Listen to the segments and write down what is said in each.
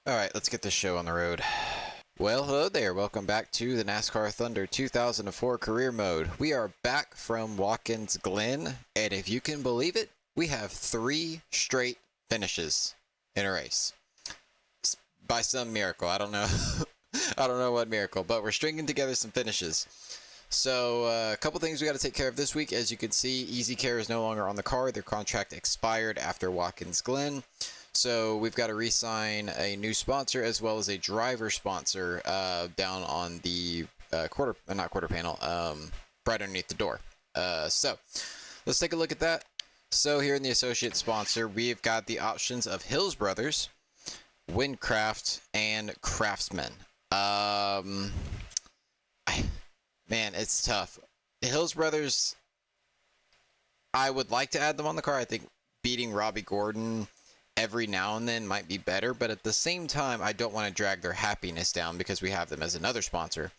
Alright, let's get this show on the road. Well, hello there. Welcome back to the NASCAR Thunder 2004 Career Mode. We are back from Watkins Glen, and if you can believe it, we have 3 straight finishes in a race. By some miracle. I don't know. I don't know what miracle, but we're stringing together some finishes. So, a couple things we got to take care of this week. As you can see, Easy Care is no longer on the car. Their contract expired after Watkins Glen. So we've got to re-sign a new sponsor as well as a driver sponsor down on the not quarter panel, right underneath the door. So let's take a look at that. So here in the associate sponsor, we've got the options of Hills Brothers, Windcraft, and Craftsman. Man, it's tough. The Hills Brothers, I would like to add them on the car. I think beating Robbie Gordon every now and then might be better, but at the same time, I don't want to drag their happiness down because we have them as another sponsor.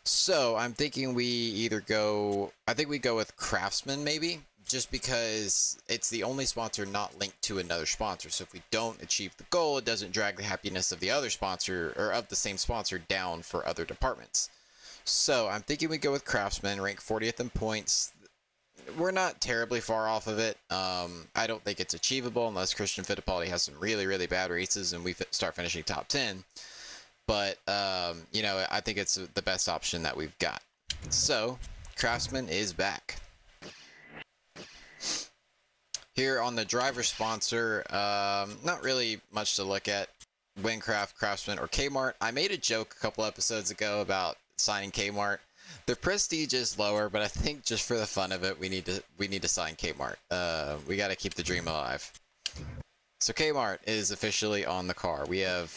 So I'm thinking we go with Craftsman maybe, just because it's the only sponsor not linked to another sponsor. So if we don't achieve the goal, it doesn't drag the happiness of the other sponsor or of the same sponsor down for other departments. So I'm thinking we go with Craftsman, rank 40th in points. We're not terribly far off of it. I don't think it's achievable unless Christian Fittipaldi has some really, really bad races and we start finishing top 10. But, you know, I think it's the best option that we've got. So, Craftsman is back. Here on the driver sponsor, not really much to look at. Windcraft, Craftsman, or Kmart. I made a joke a couple episodes ago about signing Kmart. The prestige is lower, but I think just for the fun of it, we need to sign Kmart. We got to keep the dream alive. So Kmart is officially on the car. We have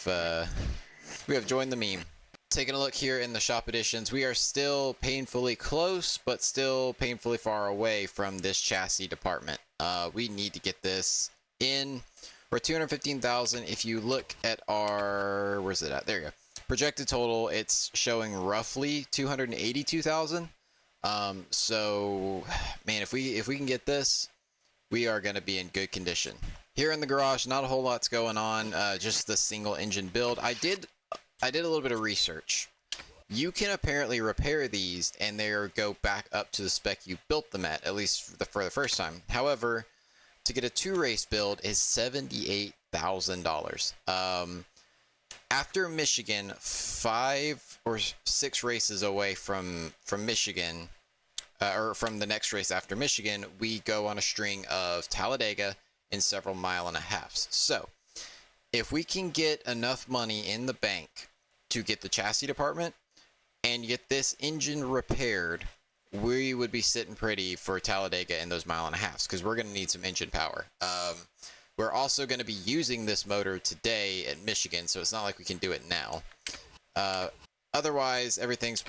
joined the meme. Taking a look here in the shop editions, we are still painfully close, but still painfully far away from this chassis department. We need to get this in. We're 215,000. If you look at our, where's it at? There you go. Projected total, it's showing roughly 282,000. So, man, if we can get this, we are going to be in good condition. Here in the garage, not a whole lot's going on. Just the single engine build. I did a little bit of research. You can apparently repair these and they go back up to the spec you built them at least for the first time. However, to get a 2-race build is $78,000. After Michigan, 5 or 6 races away from Michigan, or from the next race after Michigan, we go on a string of Talladega and several mile-and-a-halves. So, if we can get enough money in the bank to get the chassis department and get this engine repaired, we would be sitting pretty for Talladega and those mile-and-a-halves because we're going to need some engine power. We're also going to be using this motor today at Michigan, so it's not like we can do it now. Otherwise, everything's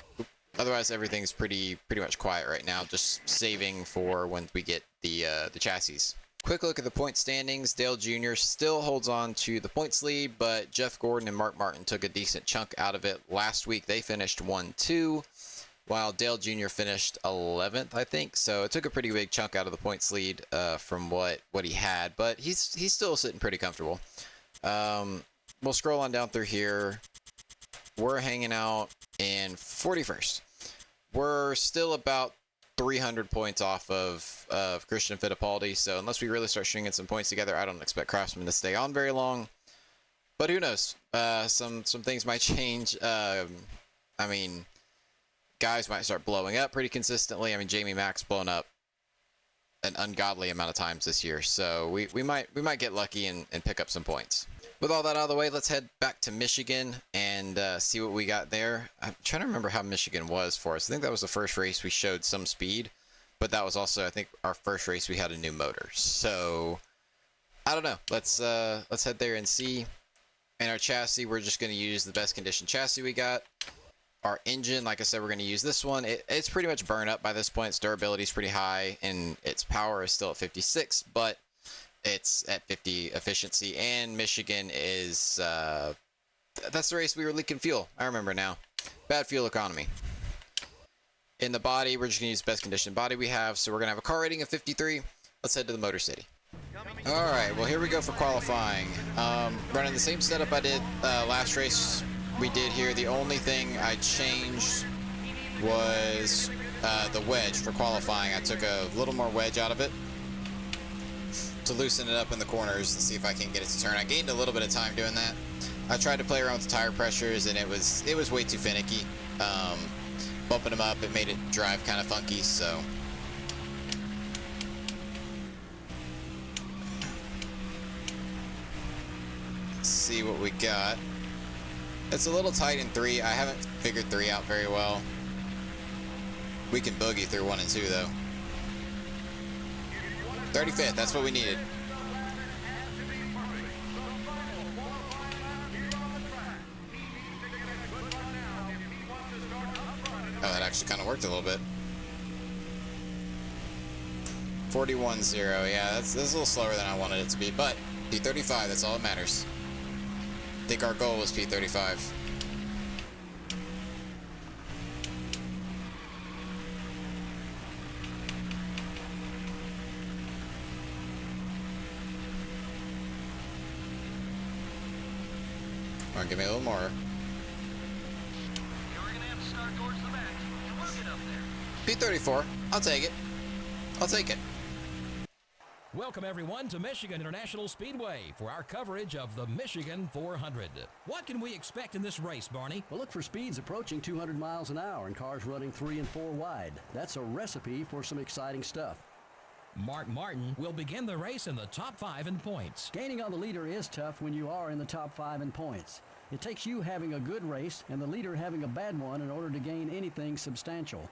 pretty much quiet right now. Just saving for when we get the chassis. Quick look at the point standings. Dale Jr. still holds on to the points lead, but Jeff Gordon and Mark Martin took a decent chunk out of it. Last week they finished 1-2. While Dale Jr. finished 11th, I think. So it took a pretty big chunk out of the points lead from what he had, but he's still sitting pretty comfortable. We'll scroll on down through here. We're hanging out in 41st. We're still about 300 points off of Christian Fittipaldi, so unless we really start stringing some points together, I don't expect Craftsman to stay on very long. But who knows? Some things might change. I mean, guys might start blowing up pretty consistently. I mean, Jamie Mack's blown up an ungodly amount of times this year, so we might get lucky and pick up some points. With all that out of the way, let's head back to Michigan and see what we got there. I'm trying to remember how Michigan was for us. I think that was the first race we showed some speed, but that was also, I think, our first race we had a new motor. So I don't know. Let's head there and see. And our chassis, we're just going to use the best condition chassis we got. Our engine, like I said, we're going to use this one. It's pretty much burned up by this point. Its durability is pretty high, and its power is still at 56, but it's at 50 efficiency. And Michigan is, that's the race we were leaking fuel. I remember now. Bad fuel economy. In the body, we're just going to use best condition body we have. So we're going to have a car rating of 53. Let's head to the Motor City. Alright, well here we go for qualifying. Running the same setup I did last race we did here. The only thing I changed was the wedge for qualifying. I took a little more wedge out of it to loosen it up in the corners and see if I can get it to turn. I gained a little bit of time doing that. I tried to play around with the tire pressures and it was way too finicky. Bumping them up, it made it drive kind of funky, so. Let's see what we got. It's a little tight in 3. I haven't figured 3 out very well. We can boogie through 1 and 2 though. 35th, that's what we needed. Oh, that actually kind of worked a little bit. 41.0, yeah, that's a little slower than I wanted it to be, but P35, that's all that matters. I think our goal was P35. Come on, give me a little more. P34, I'll take it. I'll take it. Welcome everyone to Michigan International Speedway for our coverage of the Michigan 400. What can we expect in this race, Barney? Well, look for speeds approaching 200 miles an hour and cars running 3 and 4 wide. That's a recipe for some exciting stuff. Mark Martin will begin the race in the top 5 in points. Gaining on the leader is tough when you are in the top 5 in points. It takes you having a good race and the leader having a bad one in order to gain anything substantial.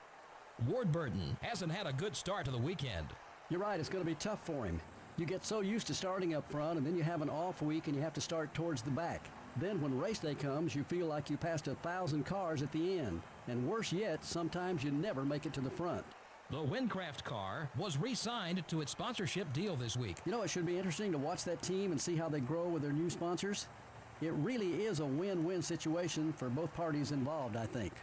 Ward Burton hasn't had a good start to the weekend. You're right, it's going to be tough for him. You get so used to starting up front, and then you have an off week and you have to start towards the back. Then when race day comes, you feel like you passed 1,000 cars at the end. And worse yet, sometimes you never make it to the front. The Windcraft car was re-signed to its sponsorship deal this week. You know, it should be interesting to watch that team and see how they grow with their new sponsors. It really is a win-win situation for both parties involved, I think.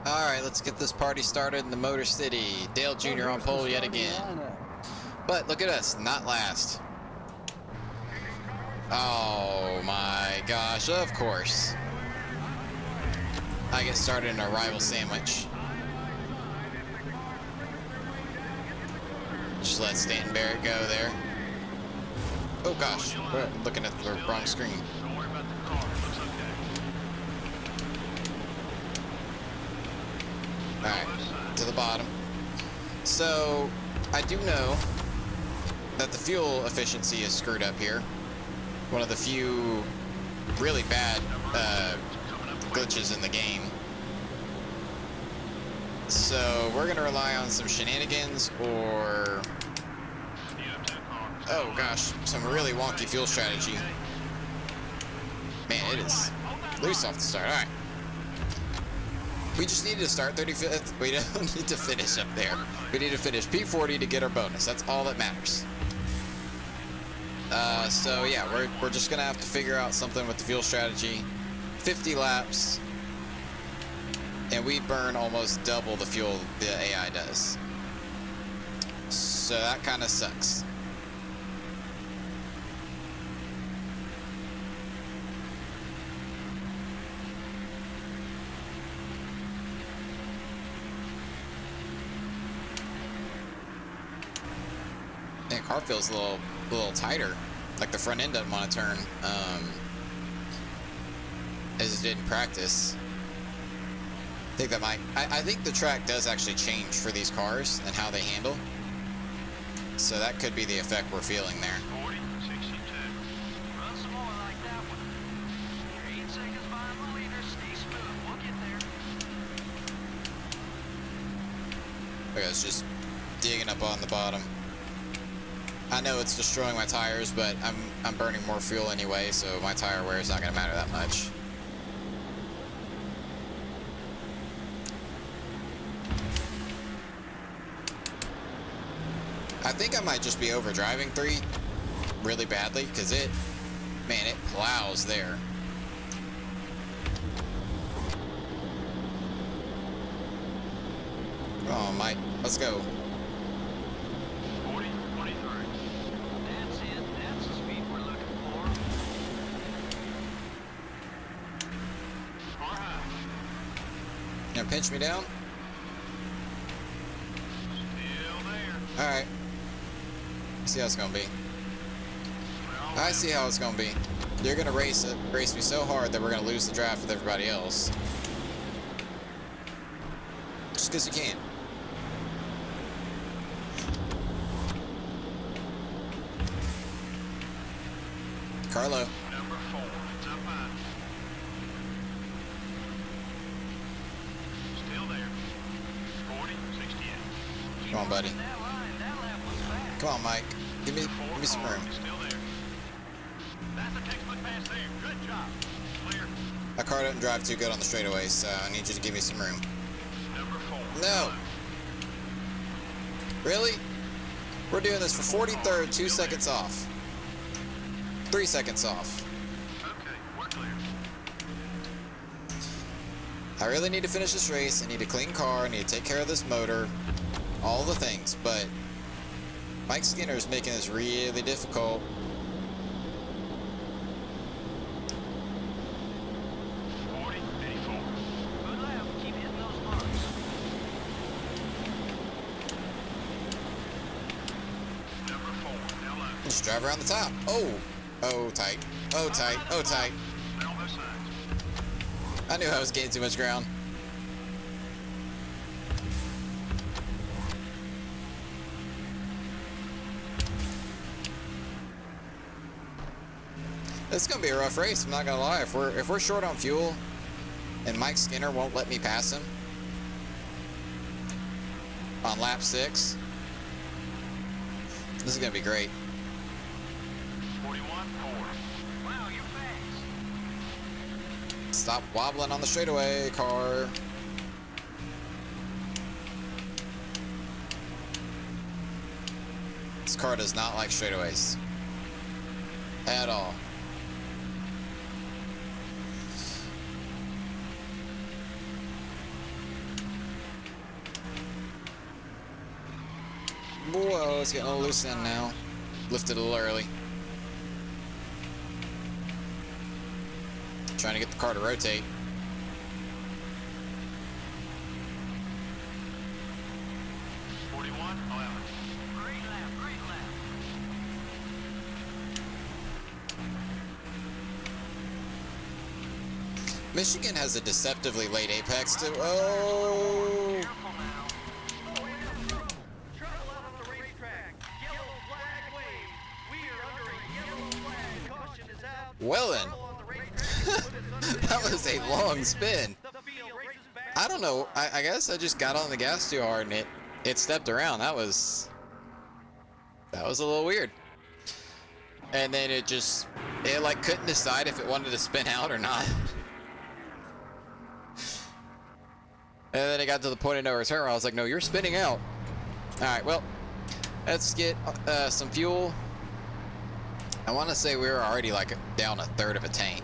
Alright, let's get this party started in the Motor City. Dale Jr. on pole yet again. But look at us, not last. Oh my gosh, of course. I get started in a rival sandwich. Just let Stanton Barrett go there. Oh gosh, we're looking at the wrong screen. Alright, to the bottom. So, I do know that the fuel efficiency is screwed up here. One of the few really bad glitches in the game. So, we're going to rely on some shenanigans or... oh gosh, some really wonky fuel strategy. Man, it is loose off the start. Alright. We just needed to start 35th. We don't need to finish up there. We need to finish P40 to get our bonus. That's all that matters. So yeah, we're just gonna have to figure out something with the fuel strategy. 50 laps, and we burn almost double the fuel the AI does. So that kind of sucks. And car feels a little tighter, like the front end doesn't want to turn as it did in practice. I think that might. I think the track does actually change for these cars and how they handle. So that could be the effect we're feeling there. 40, 62. Run some more like that one. You're 8 seconds behind the leader. Stay smooth. We'll get there. Look, it's just digging up on the bottom. I know it's destroying my tires, but I'm burning more fuel anyway, so my tire wear is not going to matter that much. I think I might just be overdriving 3 really badly, because it plows there. Come on, Mike, let's go. 40, 23. That's it. That's the speed we're looking for. Far high. You gonna pinch me down? Still there. Alright. See how it's gonna be. Well, I see how it's gonna be. You're gonna race me so hard that we're gonna lose the draft with everybody else. Just because you can. Carlo. number 4. It's up high. Still there. 40, 68. Come on, buddy. That line, that lap was fast. Come on, Mike. Give me some room. Still there. That's a textbook pass there. Good job. Clear. My car doesn't drive too good on the straightaway, so I need you to give me some room. Number 4. No. Really? We're doing this for 43rd, 2 seconds off. 3 seconds off. Okay, we're clear. I really need to finish this race. I need a clean car. I need to take care of this motor. All the things, but Mike Skinner is making this really difficult. Good lap. Keep hitting those marks. Number 4. Now left. Just drive around the top. Oh. Oh, tight. Oh, tight. Oh, tight. Now both sides. I knew I was gaining too much ground. It's gonna be a rough race, I'm not gonna lie. If we're short on fuel and Mike Skinner won't let me pass him on lap 6, this is gonna be great. 41, 4. Wow, you're fast. Stop wobbling on the straightaway, car. This car does not like straightaways at all. Whoa, it's getting a little loose end now. Lifted a little early. Trying to get the car to rotate. Great lap, great lap. Michigan has a deceptively late apex too. Oh! Careful now. Trouble out on the racetrack. Yellow flag wave. We are under a yellow flag. Caution is out. Well then. Trouble on the racetrack. That was a long spin. The field races back. I don't know. I guess I just got on the gas too hard and it stepped around. That was a little weird. And then it like couldn't decide if it wanted to spin out or not. And then it got to the point of no return where I was like, no, you're spinning out. All right, well, let's get some fuel. I want to say we were already like down 1/3 of a tank.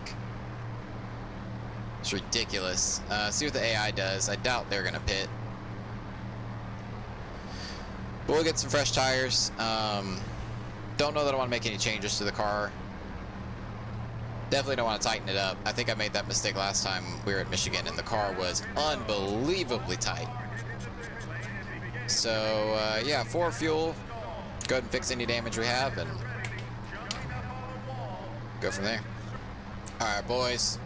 It's ridiculous. See what the AI does. I doubt they're gonna pit. But we'll get some fresh tires. Don't know that I want to make any changes to the car. Definitely don't want to tighten it up. I think I made that mistake last time we were at Michigan and the car was unbelievably tight. So yeah, 4 fuel. Go ahead and fix any damage we have and go from there. All right, boys.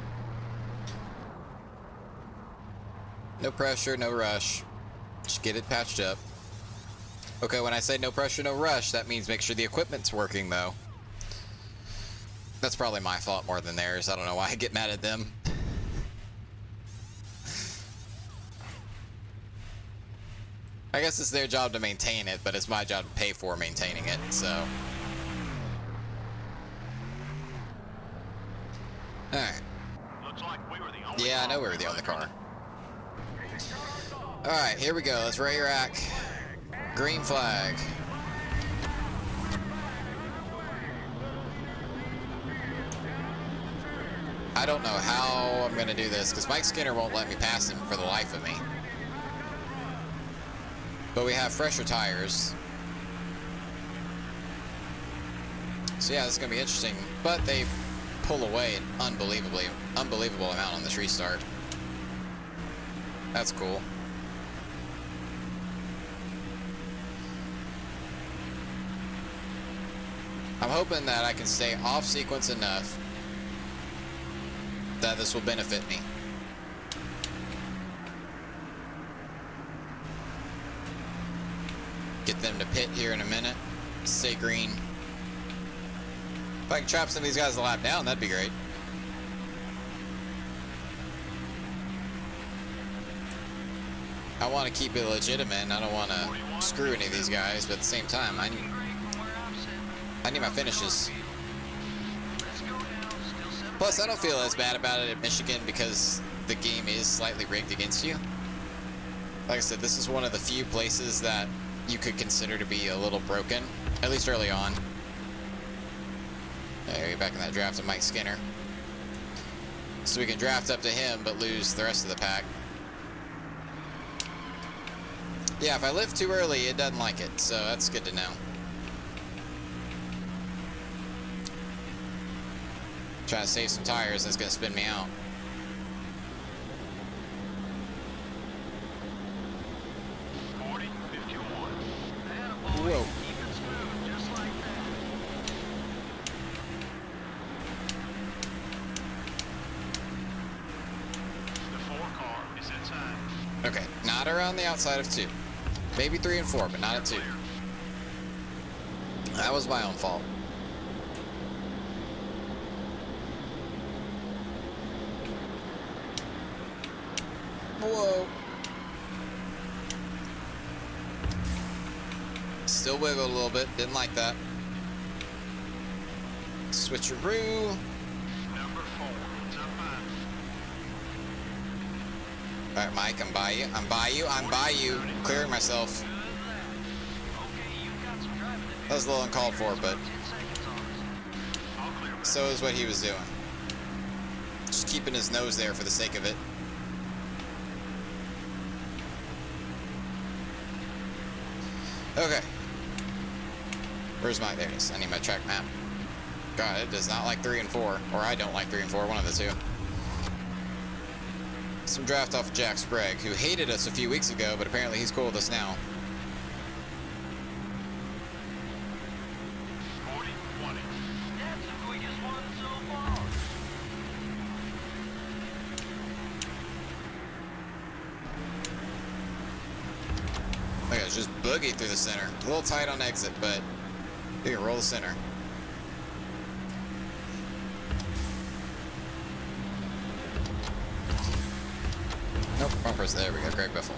No pressure, no rush. Just get it patched up. Okay, when I say no pressure, no rush, that means make sure the equipment's working, though. That's probably my fault more than theirs. I don't know why I get mad at them. I guess it's their job to maintain it, but it's my job to pay for maintaining it, so. Alright. Looks like we were the only Yeah, I know we were the only car. Alright, here we go. Let's rear rack. Green flag. I don't know how I'm going to do this, because Mike Skinner won't let me pass him for the life of me. But we have fresher tires. So yeah, this is going to be interesting. But they pull away an unbelievable amount on this restart. That's cool. I'm hoping that I can stay off sequence enough that this will benefit me. Get them to pit here in a minute. Stay green. If I can trap some of these guys a lap down, that'd be great. I want to keep it legitimate, and I don't want to screw any of these guys, but at the same time, I need my finishes. Plus, I don't feel as bad about it at Michigan because the game is slightly rigged against you. Like I said, this is one of the few places that you could consider to be a little broken, at least early on. There, you're back in that draft of Mike Skinner. So we can draft up to him, but lose the rest of the pack. Yeah, if I live too early, it doesn't like it, so that's good to know. Trying to save some tires, that's going to spin me out. Whoa. Okay, not around the outside of 2. Maybe 3 and 4, but not at 2. That was my own fault. Whoa. Still wiggled a little bit. Didn't like that. Switcheroo. Number 4. It's up high. Alright, Mike, I'm by you. I'm by you. I'm by you. Clearing myself. That was a little uncalled for, but so is what he was doing. Just keeping his nose there for the sake of it. Okay. Where's my... There it is. I need my track map. God, it does not like 3 and 4. Or I don't like 3 and 4. One of the two. Some draft off of Jack Sprague, who hated us a few weeks ago, but apparently he's cool with us now. 40, 20. That's who we just won so far. Look at it, just boogie through the center. A little tight on exit, but you can roll the center. Nope, wrong person. There we go, Greg Biffle.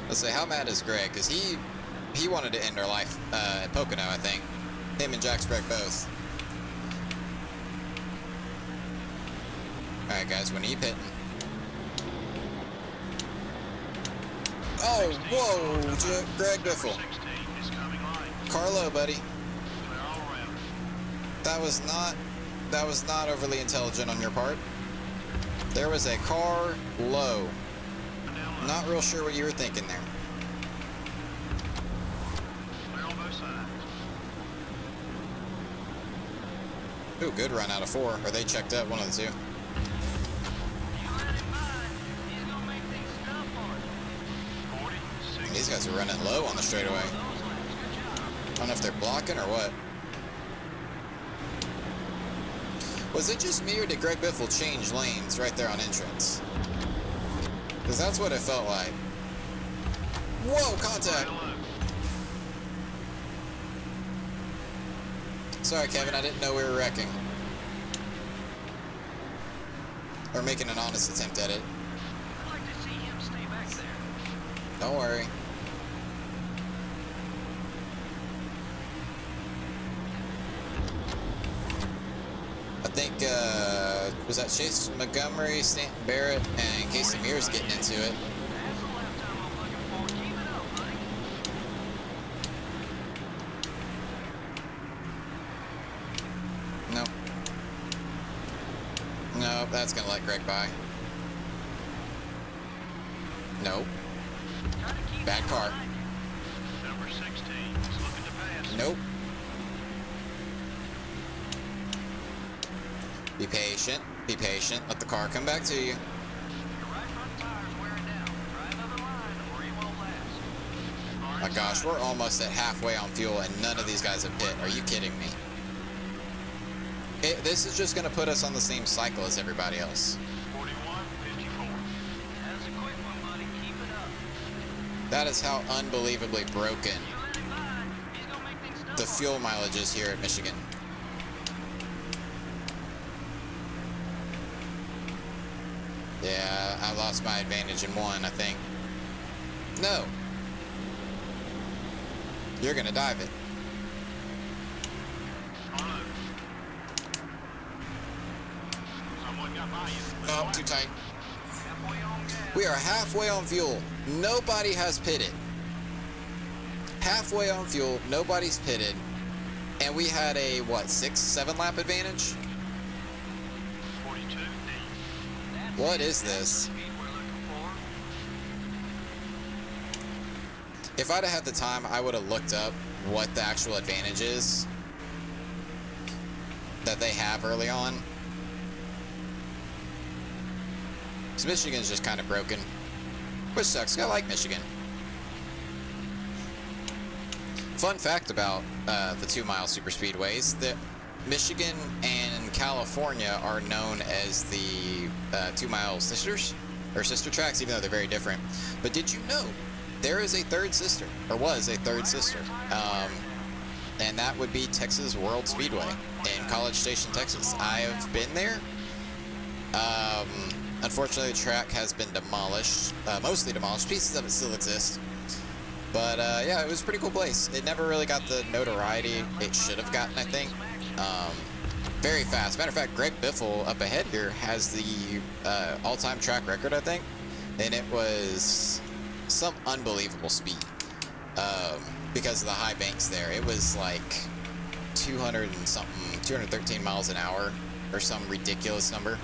Let's say, how mad is Greg? Because he wanted to end our life at Pocono, I think. Him and Jack Sprague both. Alright, guys, when are you pitting? Oh, whoa, Greg Biffle. 16 is coming line. Carlo, buddy. Clear all around. That was not overly intelligent on your part. There was a car low. Not real sure what you were thinking there. Clear on both sides. Ooh, good run out of 4. Or they checked up, one of the two. You let him by. He's gonna make things tough for you. 40, 60. These guys are running low on the straightaway. Those laps. Good job. I don't know if they're blocking or what. Was it just me or did Greg Biffle change lanes right there on entrance? Because that's what it felt like. Whoa, contact! Sorry, Kevin, I didn't know we were wrecking. Or making an honest attempt at it. I'd like to see him stay back there. Don't worry. Was that Chase Montgomery, Stanton Barrett, and Casey Mears getting into it? That's the lap time I'm looking for. Keep it up, buddy. Nope. Nope, that's gonna let Greg by. Nope. Try to keep Bad it car. behind you. Number 16 is looking to pass. Nope. Be patient. Be patient. Let the car come back to you. Your right front tire's wearing down. Try another line or he won't last. My gosh, we're almost at halfway on fuel and none of these guys have hit. Are you kidding me? This is just going to put us on the same cycle as everybody else. 41, 54. That's a quick one, buddy. Keep it up. That is how unbelievably broken You let him by. He's gonna make things tough the on fuel mileage is here at Michigan. Yeah, I lost my advantage in one, I think. No. You're going to dive it. Someone got by you. Oh, too tight. Halfway on gas. We are halfway on fuel. Nobody has pitted. Halfway on fuel, nobody's pitted. And we had a, what, 6-7 lap advantage? 42 deep. What is this? Speed we're looking for. If I'd have had the time, I would have looked up what the actual advantage is that they have early on. Because Michigan's just kind of broken. Which sucks. I like Michigan. Fun fact about the 2-mile superspeedways, that Michigan and California are known as the 2-mile sisters, or sister tracks, even though they're very different. But did you know there is a third sister, or was a third sister, and that would be Texas World Speedway in College Station, Texas. I have been there. Unfortunately, the track has been demolished, mostly demolished. Pieces of it still exist. But yeah, it was a pretty cool place. It never really got the notoriety it should have gotten, I think. Very fast. Matter of fact, Greg Biffle up ahead here has the all-time track record, I think. And it was some unbelievable speed because of the high banks there. It was like 200 and something, 213 miles an hour or some ridiculous number.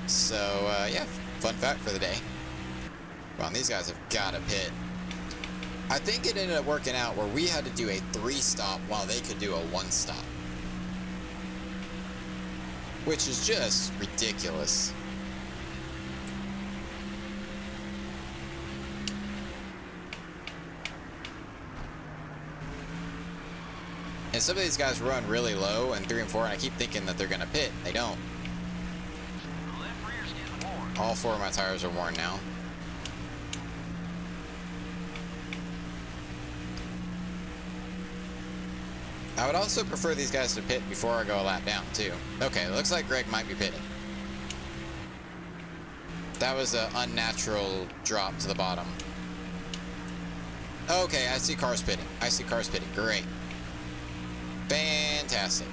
So yeah, fun fact for the day. Wow, these guys have got to pit. I think it ended up working out where we had to do a 3-stop while they could do a 1-stop. Which is just ridiculous. And some of these guys run really low in 3 and 4, and I keep thinking that they're going to pit. They don't. The left rear's getting worn. All 4 of my tires are worn now. I would also prefer these guys to pit before I go a lap down, too. Okay, looks like Greg might be pitting. That was an unnatural drop to the bottom. Okay, I see cars pitting. I see cars pitting. Great. Fantastic.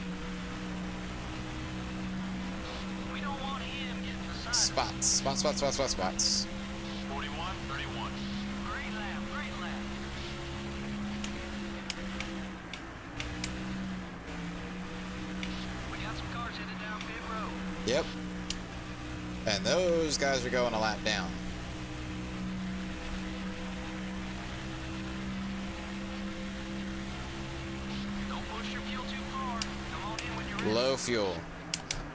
We don't want him getting the side. Spots. Spots, spots, spots, spots, spots. 41, 31. Great lap, great lap. We got some cars headed down pit road. Yep. And those guys are going a lap down. Don't push your fuel too far. Come on in when you're ready. Low fuel.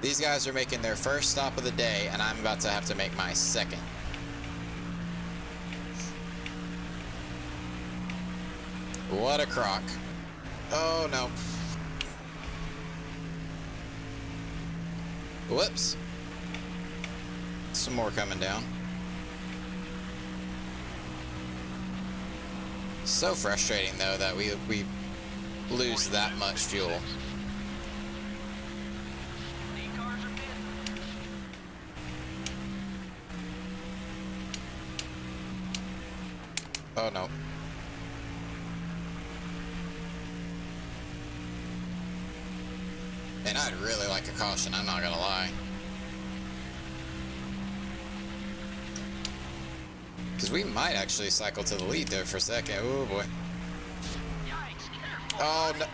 These guys are making their first stop of the day, and I'm about to have to make my second. What a crock. Oh, no. Whoops. Some more coming down. So frustrating, though, that we lose that much fuel. Lead cars are pitting. Oh, no. And I'd really like a caution, I'm not gonna lie. Because we might actually cycle to the lead there for a second. Oh boy. Yikes, careful. Oh no.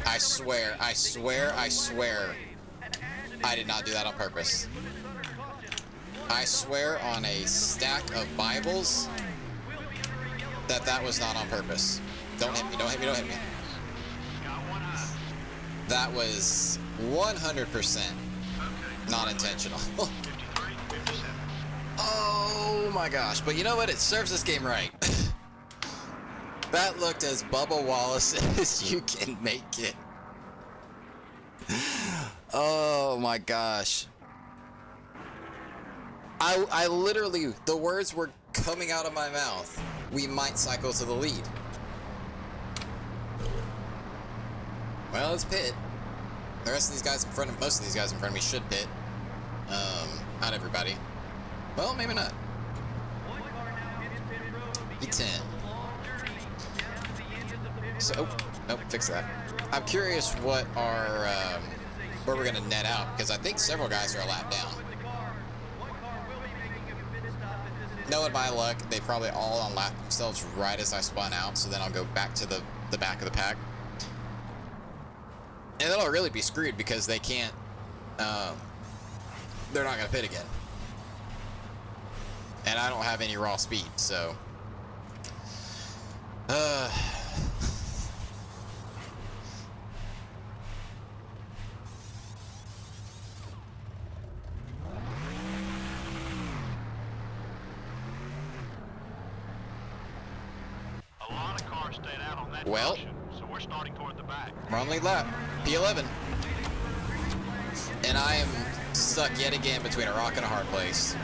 I swear, I swear, I swear. I did not do that on purpose. I swear on a stack of Bibles that that was not on purpose. Don't hit me, don't hit me, don't hit me. Got one eye. That was 100% Okay. not intentional. 53, 57. Oh my gosh, but you know what? It serves this game right. That looked as Bubba Wallace as you can make it. Oh my gosh. I literally, the words were coming out of my mouth. We might cycle to the lead. Well, let's pit. The rest of these guys in front of, most of these guys in front of me should pit. Not everybody. Well, maybe not. E10. So, oh, nope, fix that. I'm curious what our, where we're gonna net out, because I think several guys are a lap down. Knowing my luck, they probably all unlap themselves right as I spun out, so then I'll go back to the back of the pack. And then I'll really be screwed because they can't, they're not gonna pit again. And I don't have any raw speed, so. A lot of cars stayed out on that Well. junction, so we're starting toward the back. We're on lead lap, P11. And I am stuck yet again between a rock and a hard place.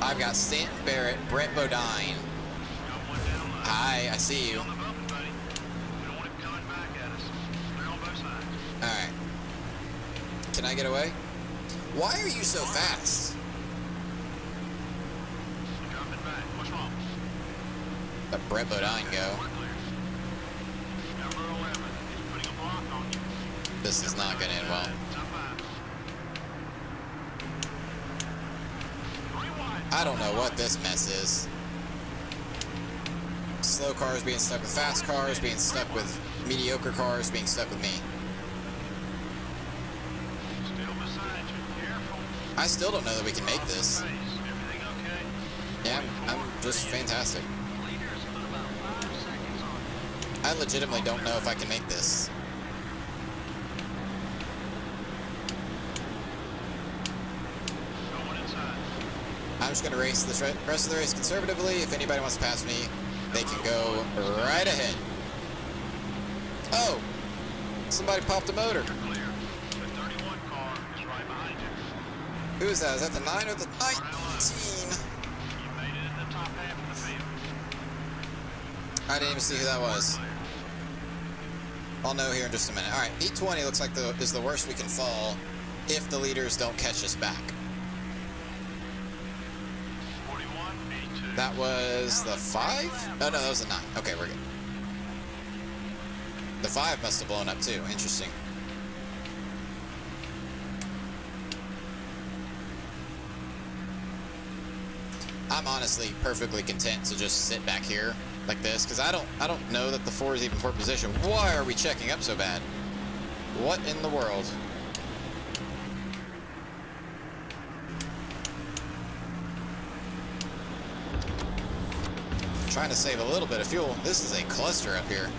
I've got Stanton Barrett, Brett Bodine. Got one down low. Hi, I see you. On the bumper, buddy. We don't want him coming back at us. Clear on both sides. Alright. Can I get away? Why are you so fast? Dropping back. What's wrong? Let Brett Bodine go. We're clear. Number 11. He's putting a block on you. This is not gonna end well. Top five. I don't know what this mess is. Slow cars being stuck with fast cars, being stuck with mediocre cars, being stuck with me. Still beside you. Careful. I still don't know that we can make this. Face. Everything okay? Yeah, I'm just fantastic. Leaders put about 5 seconds on you. I legitimately don't know if I can make this. Going inside. I'm just going to race the rest of the race conservatively. If anybody wants to pass me, they can go right ahead. Oh! Somebody popped a motor. You're clear. The 31 car is right behind you. Who is that? Is that the 9 or the 19? You made it in the top half of the field. I didn't even see who that was. Clear. I'll know here in just a minute. Alright, E20 looks like is the worst we can fall if the leaders don't catch us back. 41, 82. That was the 5? Oh, no, that was the 9. Okay, we're good. The 5 must have blown up too. Interesting. I'm honestly perfectly content to just sit back here like this because I don't know that the 4 is even for position. Why are we checking up so bad? What in the world? Trying to save a little bit of fuel. This is a cluster up here.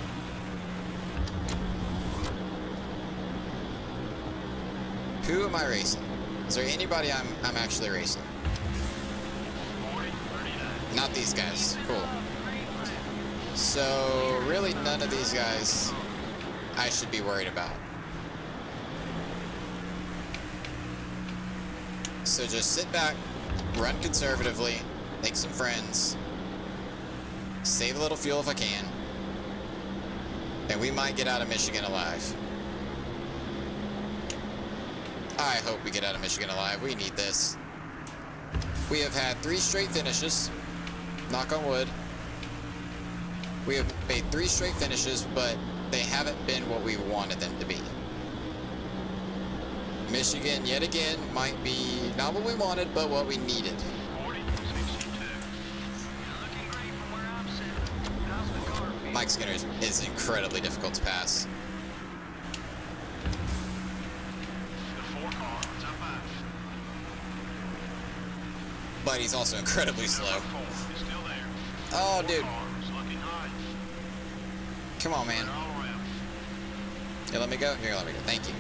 Who am I racing? Is there anybody I'm actually racing? 40, 39. Not these guys. Cool. So really none of these guys I should be worried about. So just sit back, run conservatively, make some friends, save a little fuel if I can, and we might get out of Michigan alive. I hope we get out of Michigan alive. We need this. We have had 3 straight finishes. Knock on wood. We have made 3 straight finishes, but they haven't been what we wanted them to be. Michigan, yet again, might be not what we wanted, but what we needed. 40, 62. You're looking great from where I'm sitting. How's the car feel? Mike Skinner is incredibly difficult to pass. The 4 car, it's up 5. But he's also incredibly slow. Number 4 is still there. Oh, 4 dude. car is looking high. Come on, man. They're all around. Here, let me go. Here, let me go. Thank you.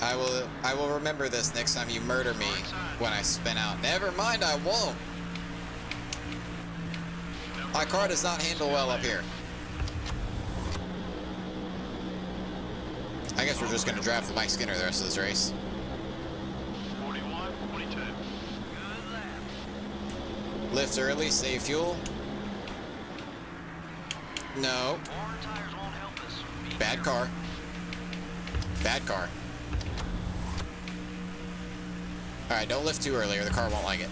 I will remember this next time you murder me when I spin out. Never mind, I won't. My car does not handle well up here. I guess we're just gonna draft the Mike Skinner the rest of this race. 41, 22. Good lap. Lift early, save fuel. No. More tires won't help us. Be Bad careful. car. Bad car. Alright, don't lift too early or the car won't like it.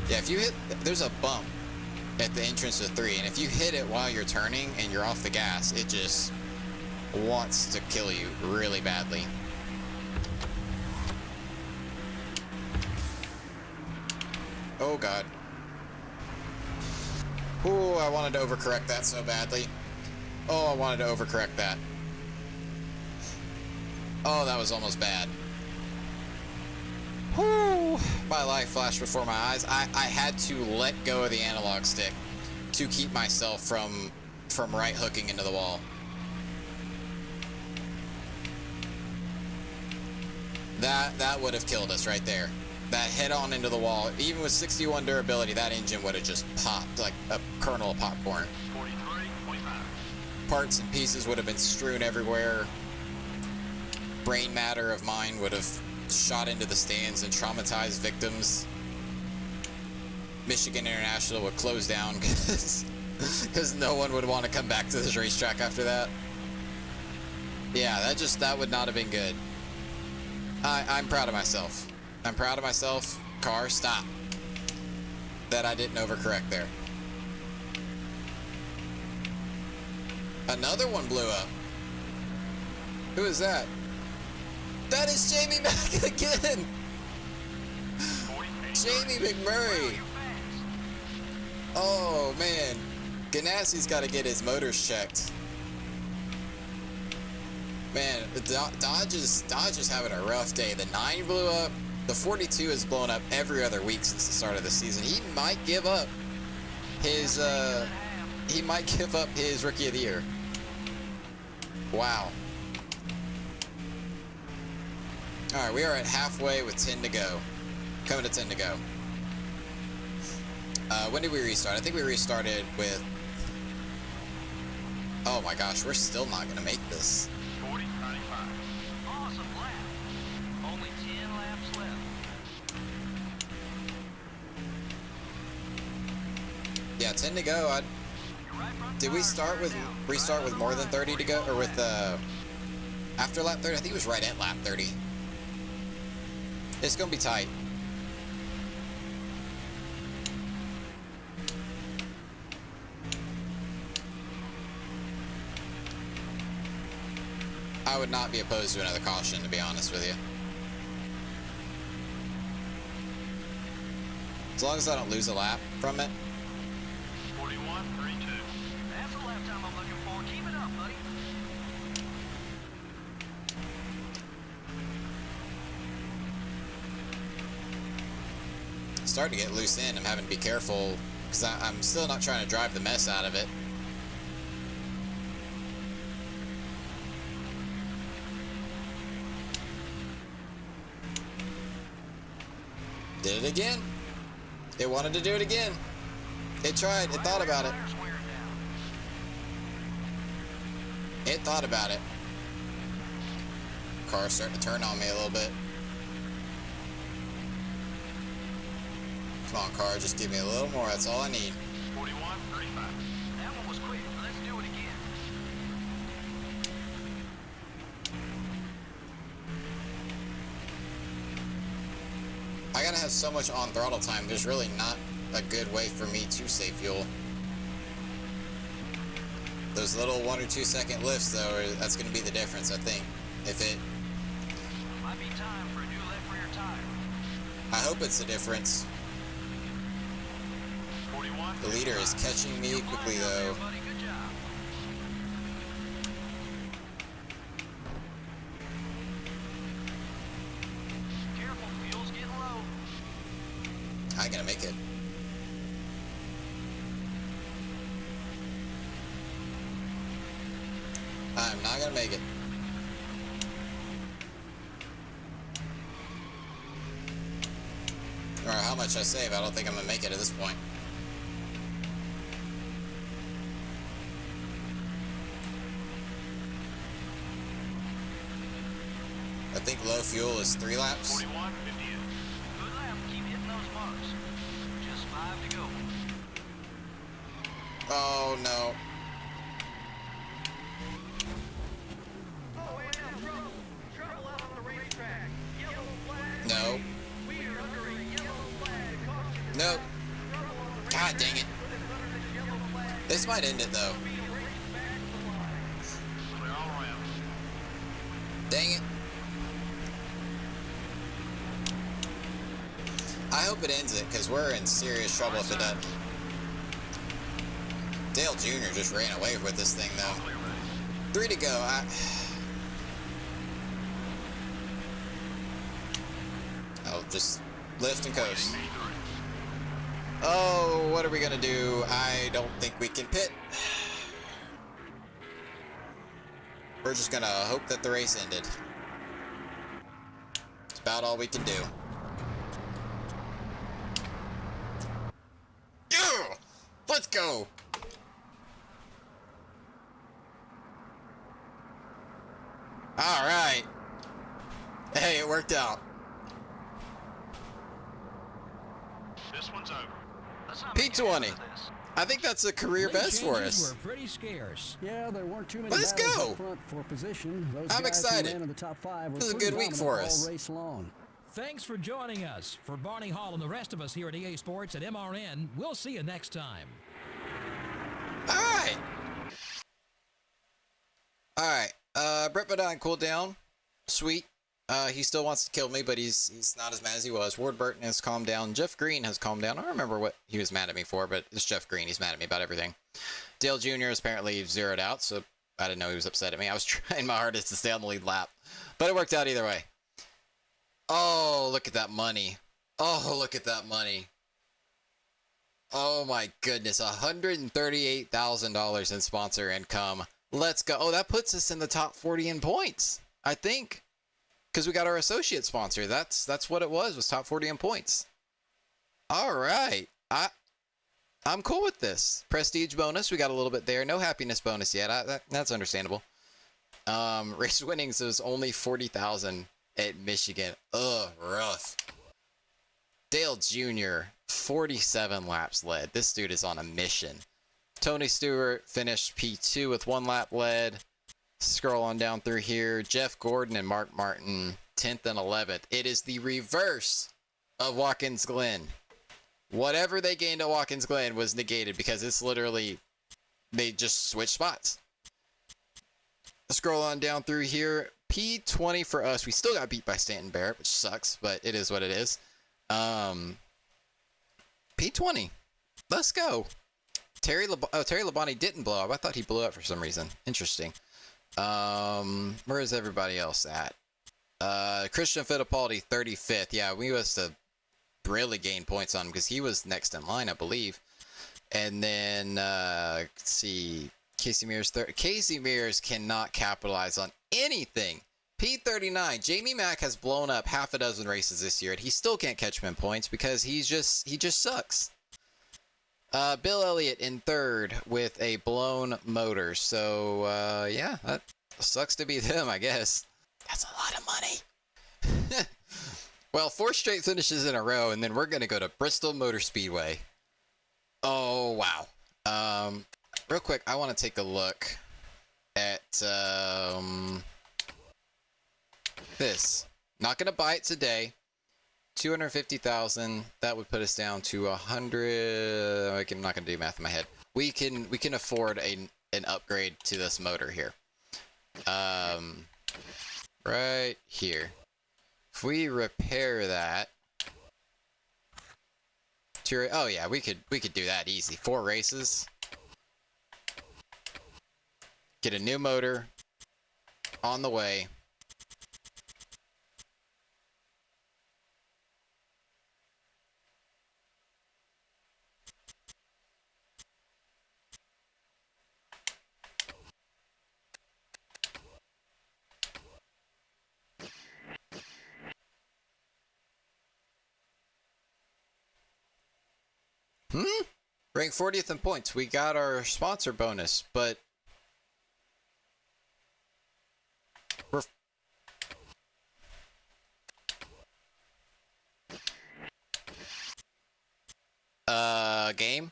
Yeah, if you hit, there's a bump at the entrance of 3, and if you hit it while you're turning and you're off the gas, it just wants to kill you really badly. Oh god. Ooh, I wanted to overcorrect that so badly. Oh, I wanted to overcorrect that. Oh, that was almost bad. Whoo! My life flashed before my eyes. I had to let go of the analog stick to keep myself from right hooking into the wall. That would have killed us right there. That head on into the wall, even with 61 durability, that engine would have just popped like a kernel of popcorn. 43, 25. Parts and pieces would have been strewn everywhere. Brain matter of mine would have shot into the stands and traumatized victims. Michigan International would close down because no one would want to come back to this racetrack after that. Yeah, that would not have been good. I'm proud of myself. I'm proud of myself. Car, stop. That I didn't overcorrect there. Another one blew up. Who is that? That is Jamie back again! 48. Jamie McMurray! Oh man, Ganassi's got to get his motors checked. Man, Dodge is having a rough day. The 9 blew up. The 42 has blown up every other week since the start of the season. He might give up his Rookie of the Year. Wow. All right, we are at halfway with 10 to go. Coming to 10 to go. When did we restart? I think we restarted with... Oh my gosh, we're still not going to make this. 40, 95. Awesome lap. Only 10 laps left. Yeah, 10 to go. Did we restart with more than 30 to go? Or with after lap 30? I think it was right at lap 30. It's going to be tight. I would not be opposed to another caution, to be honest with you. As long as I don't lose a lap from it. 41, 32. That's the lap time I'm looking for. Keep it up, buddy. Starting to get loose in. I'm having to be careful because I'm still not trying to drive the mess out of it. Did it again. It wanted to do it again. It tried. It thought about it. Tires wearing down. It thought about it. Car's starting to turn on me a little bit. Come on, car. Just give me a little more. That's all I need. 41, 35. That one was quick. Let's do it again. I gotta have so much on throttle time, there's really not a good way for me to save fuel. Those little 1 or 2 second lifts, though, that's gonna be the difference, I think. If it... Might be time for a new left rear tire. I hope it's the difference. 41. The leader is catching me quickly, though. Buddy, good job. Careful, fuel's getting low. I ain't gonna make it. I'm not gonna make it. Or how much I save, I don't think I'm gonna make it at this point. I think low fuel is 3 laps. 41, 58. Good lap, keep hitting those marks. Just 5 to go. Oh no. Oh, and trouble. Trouble out on the racetrack. Yellow flag. No. We are under a yellow flag. Caution. Nope. Trouble on the God dang it. under this yellow flag. This might end it though. Be a race back to the line. Clear all around. Dang it. I hope it ends it, because we're in serious trouble if it doesn't. Dale Jr. just ran away with this thing, though. 3 to go. I'll just lift and coast. Oh, what are we going to do? I don't think we can pit. We're just going to hope that the race ended. It's about all we can do. Yeah! Let's go! Alright. Hey, it worked out. This one's over. Let's not make P20. a habit of this. I think that's a career Lead best for changes us. were pretty scarce. Yeah, there weren't too many Let's battles go. up front for position. Those I'm guys who excited. ran in the top 5 were This is a pretty good week dominant for all us. race long. Thanks for joining us. For Barney Hall and the rest of us here at EA Sports and MRN, we'll see you next time. Alright. Alright. Brett Bodine cooled down. Sweet. He still wants to kill me, but he's not as mad as he was. Ward Burton has calmed down. Jeff Green has calmed down. I don't remember what he was mad at me for, but it's Jeff Green. He's mad at me about everything. Dale Jr. is apparently zeroed out, so I didn't know he was upset at me. I was trying my hardest to stay on the lead lap, but it worked out either way. Oh, look at that money. Oh, look at that money. Oh my goodness, $138,000 in sponsor income. Let's go. Oh, that puts us in the top 40 in points, I think. Because we got our associate sponsor. That's what it was top 40 in points. All right. I'm cool with this. Prestige bonus, we got a little bit there. No happiness bonus yet. That's understandable. Race winnings is only 40,000 at Michigan. Ugh, rough. Dale Jr., 47 laps led. This dude is on a mission. Tony Stewart finished P2 with 1 lap led. Scroll on down through here. Jeff Gordon and Mark Martin, 10th and 11th. It is the reverse of Watkins Glen. Whatever they gained at Watkins Glen was negated because it's literally, they just switched spots. Scroll on down through here. P20 for us. We still got beat by Stanton Barrett, which sucks, but it is what it is. P20. Let's go. Terry Labonte didn't blow up. I thought he blew up for some reason. Interesting. Where is everybody else at? Christian Fittipaldi, 35th. Yeah, we was to really gain points on him because he was next in line, I believe. And then, let's see, Casey Mears. Casey Mears cannot capitalize on anything. P39. Jamie Mack has blown up half a dozen races this year, and he still can't catch him in points because he just sucks. Bill Elliott in 3rd with a blown motor. So, yeah, that sucks to be them, I guess. That's a lot of money. Well, 4 straight finishes in a row, and then we're going to go to Bristol Motor Speedway. Oh, wow. Real quick, I want to take a look at this. Not going to buy it today. 250,000. That would put us down to 100. I'm not gonna do math in my head. We can afford an upgrade to this motor here. Right here. If we repair that. Oh yeah, we could do that easy. 4 races. Get a new motor on the way. Rank 40th in points. We got our sponsor bonus, but we're game.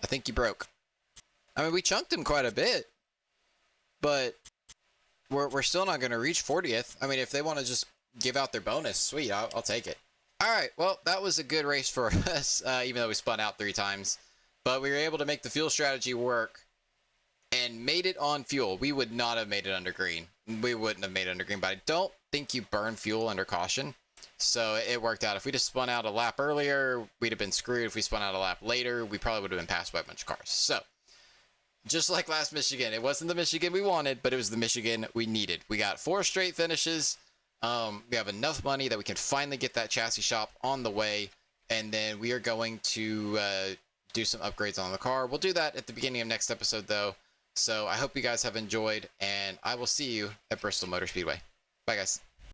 I think you broke. I mean, we chunked him quite a bit, but we're still not going to reach 40th. I mean, if they want to just give out their bonus, sweet, I'll take it. All right, well, that was a good race for us, even though we spun out 3 times. But we were able to make the fuel strategy work and made it on fuel. We would not have made it under green. We wouldn't have made it under green, but I don't think you burn fuel under caution. So it worked out. If we just spun out a lap earlier, we'd have been screwed. If we spun out a lap later, we probably would have been passed by a bunch of cars. So, just like last Michigan, it wasn't the Michigan we wanted, but it was the Michigan we needed. We got 4 straight finishes. We have enough money that we can finally get that chassis shop on the way, and then we are going to do some upgrades on the car. We'll do that at the beginning of next episode, though. So I hope you guys have enjoyed, and I will see you at Bristol Motor Speedway. Bye, guys.